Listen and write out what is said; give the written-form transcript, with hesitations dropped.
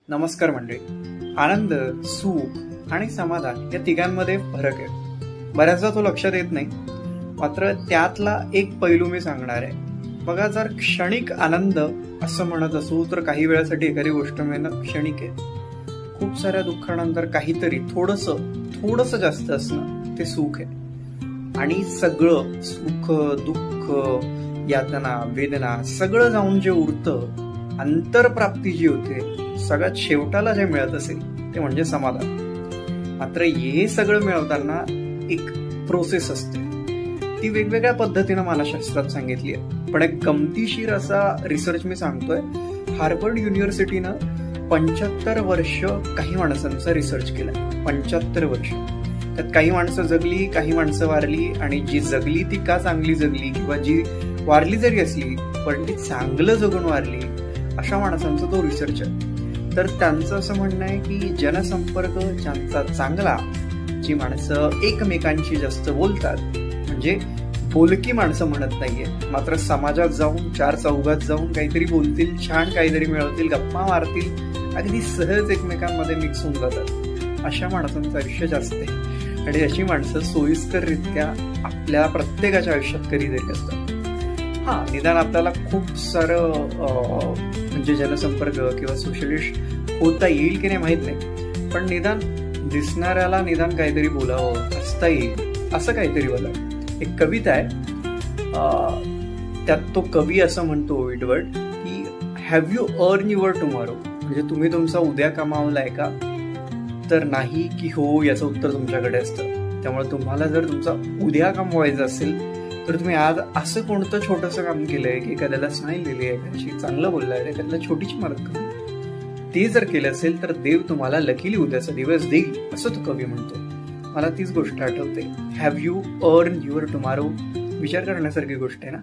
नमस्कार मंडळी. आनंद, सुख आणि समाधान या तिघांमध्ये फरक आहे. बऱ्याचदा तो लक्षात येत नाही. मात्र त्यातला एक पैलू मी सांगणार आहे. बघा, जर क्षणिक आनंद असं म्हणत असू तर काही वेळासाठी एखादी गोष्ट मिळणं क्षणिक आहे. खूप साऱ्या दुःखानंतर काहीतरी थोडंसं जास्त असणं ते सुख आहे. आणि सगळं सुख, दुःख, यातना, वेदना सगळं जाऊन जे उरतं, अंतरप्राप्ती जी होते, सगळ्यात शेवटाला जे मिळत असेल ते म्हणजे समाधान. मात्र हे सगळं मिळवताना एक प्रोसेस असते. ती वेगवेगळ्या पद्धतीनं मानसशास्त्रात सांगितली आहे. पण एक गमतीशीर असा रिसर्च मी सांगतोय. हार्वर्ड युनिव्हर्सिटीनं 75 वर्ष काही माणसांचा रिसर्च केलाय. 75 वर्ष. त्यात काही माणसं जगली, काही माणसं वारली. आणि जी जगली ती का चांगली जगली, किंवा जी वारली जरी असली पण ती चांगलं जगून वारली, अशा माणसांचा तो रिसर्च आहे. तर त्यांचं असं म्हणणं आहे की जनसंपर्क ज्यांचा चांगला, जी माणसं एकमेकांशी जास्त बोलतात, म्हणजे बोलकी माणसं म्हणत नाहीये, मात्र समाजात जाऊन, चार चौघात जाऊन काहीतरी बोलतील, छान काहीतरी मिळवतील, गप्पा मारतील, अगदी सहज एकमेकांमध्ये मिक्स होऊन जातात, अशा माणसांचं आयुष्य जास्त आहे. आणि अशी माणसं सोयीस्कररित्या आपल्या प्रत्येकाच्या आयुष्यात कधीतरी असतात. हा, निदान आपल्याला खूप सारं म्हणजे जनसंपर्क किंवा सोशलिस्ट होता येईल की नाही माहित नाही, पण निदान दिसणाऱ्याला निदान काहीतरी बोलावं, हसता येईल, असं काहीतरी बोलावं. एक कविता आहे, त्यात तो कवी असं म्हणतो, विडवर्ड, की have you earn your tomorrow, म्हणजे तुम्ही तुमचा उद्या कमावलाय का? तर नाही की हो, याचं उत्तर तुमच्याकडे असतं. त्यामुळे तुम्हाला जर तुमचा उद्या कमवायचा असेल तर तुम्ही आज असं कोणतं छोटंसं काम केलंय की एखाद्याला स्माईल दिली आहे, एखाद्याशी चांगलं बोललाय, एखाद्याला छोटीशी मदत केली, ते जर केलं असेल तर देव तुम्हाला लकीली उद्याचा दिवस देईल, असं तो कवी म्हणतो. मला तीच गोष्ट आठवते. Have you earn your tomorrow. विचार करण्यासारखी गोष्ट आहे ना.